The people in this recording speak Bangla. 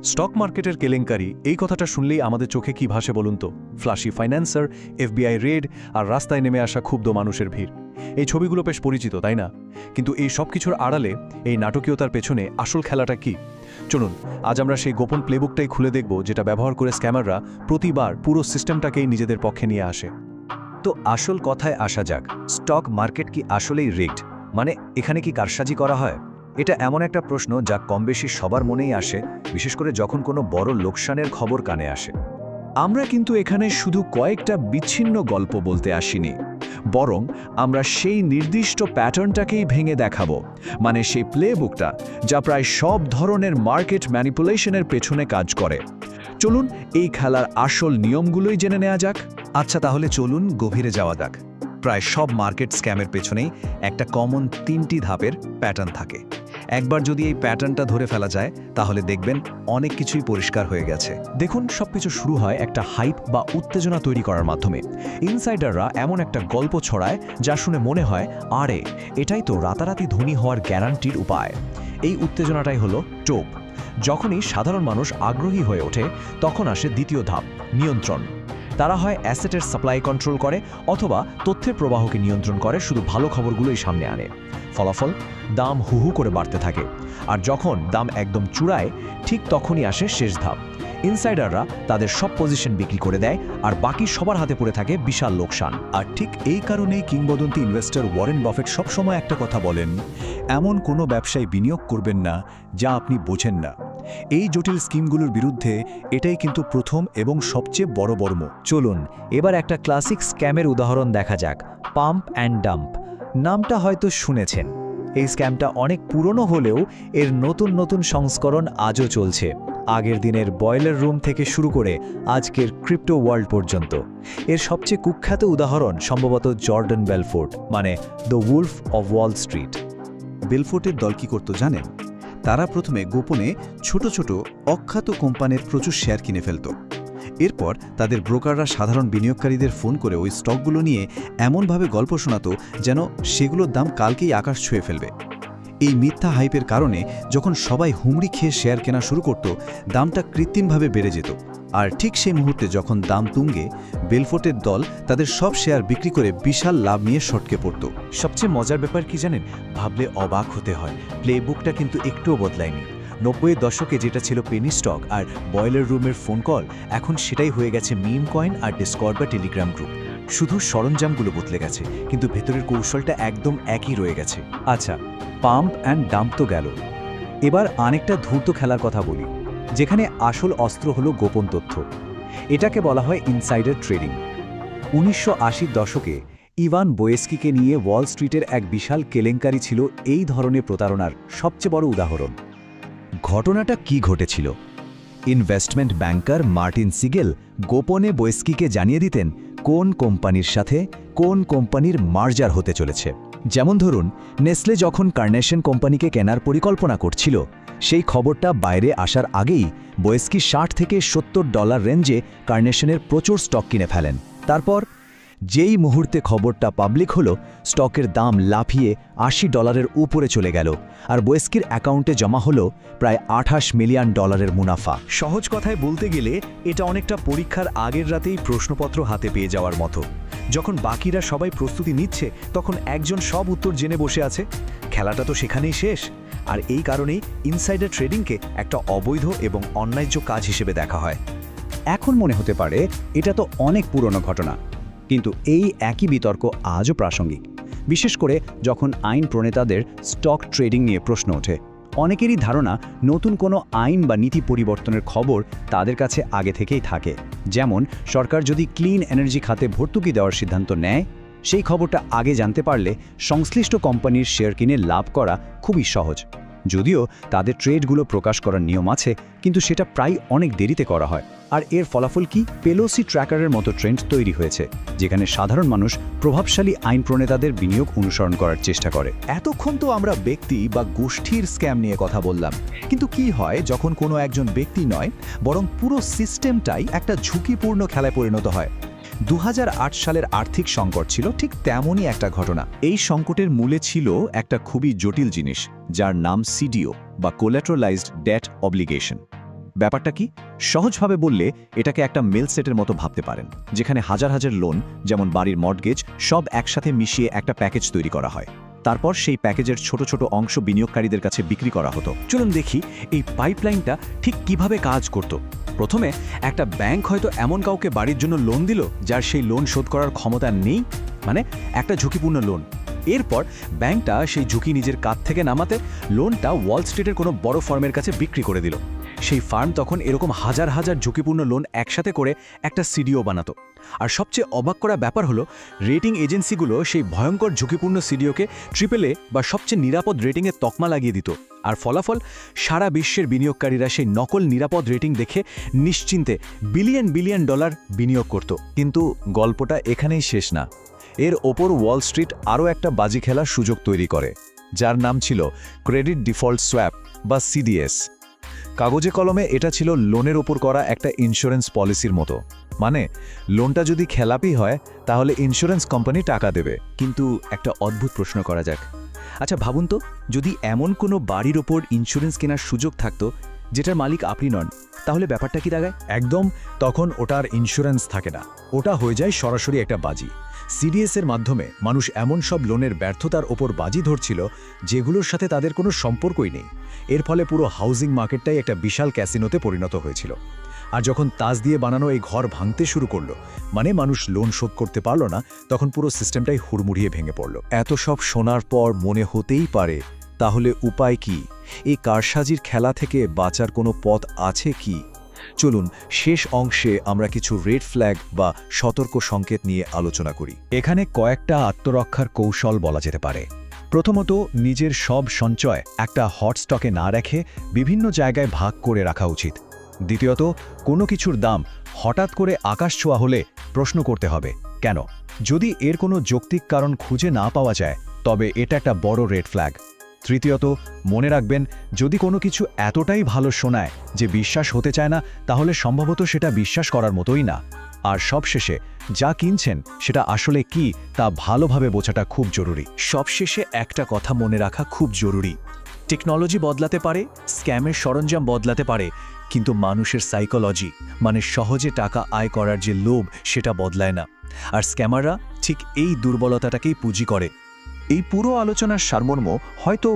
স্টক মার্কেটের কেলেঙ্কারি এই কথাটা শুনলেই আমাদের চোখে কি ভাসে বলুন তো? ফ্ল্যাশি ফাইন্যান্সার, এফবিআই রেড আর রাস্তায় নেমে আসা ক্ষুব্ধ মানুষের ভিড়। এই ছবিগুলো বেশ পরিচিত, তাই না? কিন্তু এই সব কিছুর আড়ালে, এই নাটকীয়তার পেছনে আসল খেলাটা কি? চলুন আজ আমরা সেই গোপন প্লেবুকটাই খুলে দেখব, যেটা ব্যবহার করে স্ক্যামাররা প্রতিবার পুরো সিস্টেমটাকেই নিজেদের পক্ষে নিয়ে আসে। তো আসল কথায় আসা যাক, স্টক মার্কেট কি আসলেই রিগড? মানে এখানে কি কারসাজি করা হয়? এটা এমন একটা প্রশ্ন যা কমবেশি সবার মনেই আসে, বিশেষ করে যখন কোনো বড় লোকসানের খবর কানে আসে। আমরা কিন্তু এখানে শুধু কয়েকটা বিচ্ছিন্ন গল্প বলতে আসিনি, বরং আমরা সেই নির্দিষ্ট প্যাটার্নটাকেই ভেঙে দেখাবো, মানে সেই প্লেবুকটা যা প্রায় সব ধরনের মার্কেট ম্যানিপুলেশনের পেছনে কাজ করে। চলুন এই খেলার আসল নিয়মগুলোই জেনে নেওয়া যাক। আচ্ছা, তাহলে চলুন গভীরে যাওয়া যাক। প্রায় সব মার্কেট স্ক্যামের পেছনেই একটা কমন 3টি ধাপের প্যাটার্ন থাকে। একবার যদি এই প্যাটার্নটা ধরে ফেলা যায়, তাহলে দেখবেন অনেক কিছুই পরিষ্কার হয়ে গেছে। দেখুন, সবকিছু শুরু হয় একটা হাইপ বা উত্তেজনা তৈরি করার মাধ্যমে। ইনসাইডাররা এমন একটা গল্প ছড়ায় যা শুনে মনে হয়, আরে এটাই তো রাতারাতি ধনী হওয়ার গ্যারান্টির উপায়। এই উত্তেজনাটাই হলো টোপ। যখনই সাধারণ মানুষ আগ্রহী হয়ে ওঠে, তখন আসে দ্বিতীয় ধাপ, নিয়ন্ত্রণ। তারা হয় অ্যাসেটের সাপ্লাই কন্ট্রোল করে, অথবা তথ্যের প্রবাহকে নিয়ন্ত্রণ করে শুধু ভালো খবরগুলোই সামনে আনে। ফলাফল, দাম হুহু করে বাড়তে থাকে। আর যখন দাম একদম চূড়ায়, ঠিক তখনই আসে শেষ ধাপ। ইনসাইডাররা তাদের সব পজিশন বিক্রি করে দেয়, আর বাকি সবার হাতে পড়ে থাকে বিশাল লোকসান। আর ঠিক এই কারণেই কিংবদন্তি ইনভেস্টর ওয়ারেন বাফেট সবসময় একটা কথা বলেন, এমন কোনো ব্যবসায় বিনিয়োগ করবেন না যা আপনি বোঝেন না। এই জটিল স্কিমগুলোর বিরুদ্ধে এটাই কিন্তু প্রথম এবং সবচেয়ে বড় বর্ম। চলুন এবার একটা ক্লাসিক স্ক্যামের উদাহরণ দেখা যাক, পাম্প অ্যান্ড ডাম্প। নামটা হয়তো শুনেছেন। এই স্ক্যামটা অনেক পুরনো হলেও এর নতুন নতুন সংস্করণ আজও চলছে। আগের দিনের বয়লার রুম থেকে শুরু করে আজকের ক্রিপ্টো ওয়ার্ল্ড পর্যন্ত। এর সবচেয়ে কুখ্যাত উদাহরণ সম্ভবত জর্ডন বেলফোর্ট, মানে the Wolf of Wall Street. বেলফোর্টের দল কি করত জানেন? তারা প্রথমে গোপনে ছোট ছোট অখ্যাত কোম্পানির প্রচুর শেয়ার কিনে ফেলত। এরপর তাদের ব্রোকাররা সাধারণ বিনিয়োগকারীদের ফোন করে ওই স্টকগুলো নিয়ে এমনভাবে গল্প শোনাতো যেন সেগুলোর দাম কালকেই আকাশ ছুঁয়ে ফেলবে। এই মিথ্যা হাইপের কারণে যখন সবাই হুমড়ি খেয়ে শেয়ার কেনা শুরু করত, দামটা কৃত্রিমভাবে বেড়ে যেত। আর ঠিক সেই মুহূর্তে যখন দাম তুঙ্গে, বেলফোর্টের দল তাদের সব শেয়ার বিক্রি করে বিশাল লাভ নিয়ে সটকে পড়ত। সবচেয়ে মজার ব্যাপার কি জানেন? ভাবলে অবাক হতে হয়, প্লেবুকটা কিন্তু একটুও বদলায়নি। 90-এর দশকে যেটা ছিল পেনি স্টক আর বয়লার রুমের ফোন কল, এখন সেটাই হয়ে গেছে মিম কয়েন আর ডিসকর্ড বা টেলিগ্রাম গ্রুপ। শুধু সরঞ্জামগুলো বদলে গেছে, কিন্তু ভেতরের কৌশলটা একদম একই রয়ে গেছে। আচ্ছা, পাম্প অ্যান্ড ডাম্প তো গেল। এবার আরেকটা ধূর্ত খেলার কথা বলি, যেখানে আসল অস্ত্র হলো গোপন তথ্য। এটাকে বলা হয় ইনসাইডার ট্রেডিং। 1980-র দশকে ইভান বোয়েস্কিকে নিয়ে ওয়াল স্ট্রিটের এক বিশাল কেলেঙ্কারি ছিল এই ধরনের প্রতারণার সবচেয়ে বড় উদাহরণ। ঘটনাটা কি ঘটেছিল? ইনভেস্টমেন্ট ব্যাংকার মার্টিন সিগেল গোপনে বোয়েস্কিকে জানিয়ে দিতেন কোন কোম্পানির সাথে কোন কোম্পানির মার্জার হতে চলেছে। যেমন ধরুন, নেসলে যখন কার্নেশন কোম্পানিকে কেনার পরিকল্পনা করছিল, সেই খবরটা বাইরে আসার আগেই বোয়েস্কি $60 থেকে $70 রেঞ্জে কার্নেশনের প্রচুর স্টক কিনে ফেলেন। তারপর যেই মুহূর্তে খবরটা পাবলিক হলো, স্টকের দাম লাফিয়ে $80 উপরে চলে গেল, আর বোয়েস্কির অ্যাকাউন্টে জমা হলো প্রায় $28 মিলিয়ন মুনাফা। সহজ কথায় বলতে গেলে এটা অনেকটা পরীক্ষার আগের রাতেই প্রশ্নপত্র হাতে পেয়ে যাওয়ার মতো। যখন বাকিরা সবাই প্রস্তুতি নিচ্ছে, তখন একজন সব উত্তর জেনে বসে আছে। খেলাটা তো সেখানেই শেষ। আর এই কারণেই ইনসাইডার ট্রেডিংকে একটা অবৈধ এবং অন্যায্য কাজ হিসেবে দেখা হয়। এখন মনে হতে পারে এটা তো অনেক পুরনো ঘটনা, কিন্তু এই একই বিতর্ক আজও প্রাসঙ্গিক, বিশেষ করে যখন আইন প্রণেতাদের স্টক ট্রেডিং নিয়ে প্রশ্ন ওঠে। অনেকেরই ধারণা নতুন কোনো আইন বা নীতি পরিবর্তনের খবর তাদের কাছে আগে থেকেই থাকে। যেমন সরকার যদি ক্লিন এনার্জি খাতে ভর্তুকি দেওয়ার সিদ্ধান্ত নেয়, সেই খবরটা আগে জানতে পারলে সংশ্লিষ্ট কোম্পানির শেয়ার কিনে লাভ করা খুবই সহজ। যদিও তাদের ট্রেডগুলো প্রকাশ করার নিয়ম আছে, কিন্তু সেটা প্রায় অনেক দেরিতে করা হয়। আর এর ফলাফল কি? পেলোসি ট্র্যাকারের মতো ট্রেন্ড তৈরি হয়েছে, যেখানে সাধারণ মানুষ প্রভাবশালী আইন প্রণেতাদের বিনিয়োগ অনুসরণ করার চেষ্টা করে। এতক্ষণ তো আমরা ব্যক্তি বা গোষ্ঠীর স্ক্যাম নিয়ে কথা বললাম, কিন্তু কি হয় যখন কোনো একজন ব্যক্তি নয়, বরং পুরো সিস্টেমটাই একটা ঝুঁকিপূর্ণ খেলায় পরিণত হয়? 2008 সালের আর্থিক সংকট ছিল ঠিক তেমনই একটা ঘটনা। এই সংকটের মূলে ছিল একটা খুবই জটিল জিনিস, যার নাম সিডিও বা কোল্যাটারালাইজড ডেট অব্লিগেশন। ব্যাপারটা কি? সহজভাবে বললে এটাকে একটা মেল সেটের মতো ভাবতে পারেন, যেখানে হাজার হাজার লোন, যেমন বাড়ির মর্টগেজ, সব একসাথে মিশিয়ে একটা প্যাকেজ তৈরি করা হয়। তারপর সেই প্যাকেজের ছোট ছোট অংশ বিনিয়োগকারীদের কাছে বিক্রি করা হতো। চলুন দেখি এই পাইপলাইনটা ঠিক কিভাবে কাজ করত। প্রথমে একটা ব্যাংক হয়তো এমন কাউকে বাড়ির জন্য লোন দিল যার সেই লোন শোধ করার ক্ষমতা নেই, মানে একটা ঝুঁকিপূর্ণ লোন। এরপর ব্যাংকটা সেই ঝুঁকি নিজের কাঁধ থেকে নামাতে লোনটা ওয়াল স্ট্রিটের কোনো বড় ফার্মের কাছে বিক্রি করে দিল। সেই ফার্ম তখন এরকম হাজার হাজার ঝুঁকিপূর্ণ লোন একসাথে করে একটা সিডিও বানাতো। আর সবচেয়ে অবাক করা ব্যাপার হলো, রেটিং এজেন্সিগুলো সেই ভয়ঙ্কর ঝুঁকিপূর্ণ সিডিওকে AAA বা সবচেয়ে নিরাপদ রেটিংয়ে তকমা লাগিয়ে দিত। আর ফলাফল, সারা বিশ্বের বিনিয়োগকারীরা সেই নকল নিরাপদ রেটিং দেখে নিশ্চিন্তে বিলিয়ন বিলিয়ন ডলার বিনিয়োগ করত। কিন্তু গল্পটা এখানেই শেষ না। এর ওপর ওয়াল স্ট্রিট আরও একটা বাজি খেলার সুযোগ তৈরি করে, যার নাম ছিল ক্রেডিট ডিফল্ট সোয়াপ বা CDS। কাগজে কলমে এটা ছিল লোনের ওপর করা একটা ইন্স্যুরেন্স পলিসির মতো। মানে লোনটা যদি খেলাপি হয় তাহলে ইন্স্যুরেন্স কোম্পানি টাকা দেবে। কিন্তু একটা অদ্ভুত প্রশ্ন করা যাক। আচ্ছা ভাবুন তো, যদি এমন কোনো বাড়ির ওপর ইন্স্যুরেন্স কেনার সুযোগ থাকতো যেটার মালিক আপনি নন, তাহলে ব্যাপারটা কি দাঁড়ায়? একদম, তখন ওটার ইন্স্যুরেন্স থাকে না, ওটা হয়ে যায় সরাসরি একটা বাজি। CDS এর মাধ্যমে মানুষ এমন সব লোনের ব্যর্থতার ওপর বাজি ধরছিল যেগুলোর সাথে তাদের কোনো সম্পর্কই নেই। এর ফলে পুরো হাউজিং মার্কেটটাই একটা বিশাল ক্যাসিনোতে পরিণত হয়েছিল। আর যখন তাজ দিয়ে বানানো এই ঘর ভাঙতে শুরু করলো, মানে মানুষ লোন শোধ করতে পারল না, তখন পুরো সিস্টেমটাই হুড়মুড়িয়ে ভেঙে পড়ল। এত সব শোনার পর মনে হতেই পারে, তাহলে উপায় কি? এই কারসাজির খেলা থেকে বাঁচার কোনো পথ আছে কি? চলুন শেষ অংশে আমরা কিছু রেড ফ্ল্যাগ বা সতর্ক সংকেত নিয়ে আলোচনা করি। এখানে কয়েকটা আত্মরক্ষার কৌশল বলা যেতে পারে। প্রথমত, নিজের সব সঞ্চয় একটা হট স্টকে না রেখে বিভিন্ন জায়গায় ভাগ করে রাখা উচিত। দ্বিতীয়ত, কোনো কিছুর দাম হঠাৎ করে আকাশ ছোঁয়া হলে প্রশ্ন করতে হবে কেন। যদি এর কোনো যৌক্তিক কারণ খুঁজে না পাওয়া যায়, তবে এটা একটা বড় রেড ফ্ল্যাগ। তৃতীয়ত, মনে রাখবেন, যদি কোনো কিছু এতটাই ভালো শোনায় যে বিশ্বাস হতে চায় না, তাহলে সম্ভবত সেটা বিশ্বাস করার মতোই না। আর সবশেষে, যা কিনছেন সেটা আসলে কি তা ভালোভাবে বোঝাটা খুব জরুরি। সবশেষে একটা কথা মনে রাখা খুব জরুরি, টেকনোলজি বদলাতে পারে, স্ক্যামের সরঞ্জাম বদলাতে পারে, কিন্তু মানুষের সাইকোলজি, মানে সহজে টাকা আয় করার যে লোভ, সেটা বদলায় না। আর স্ক্যামাররা ঠিক এই দুর্বলতাটাকেই পুঁজি করে। এই পুরো আলোচনার সারমর্ম হয়তো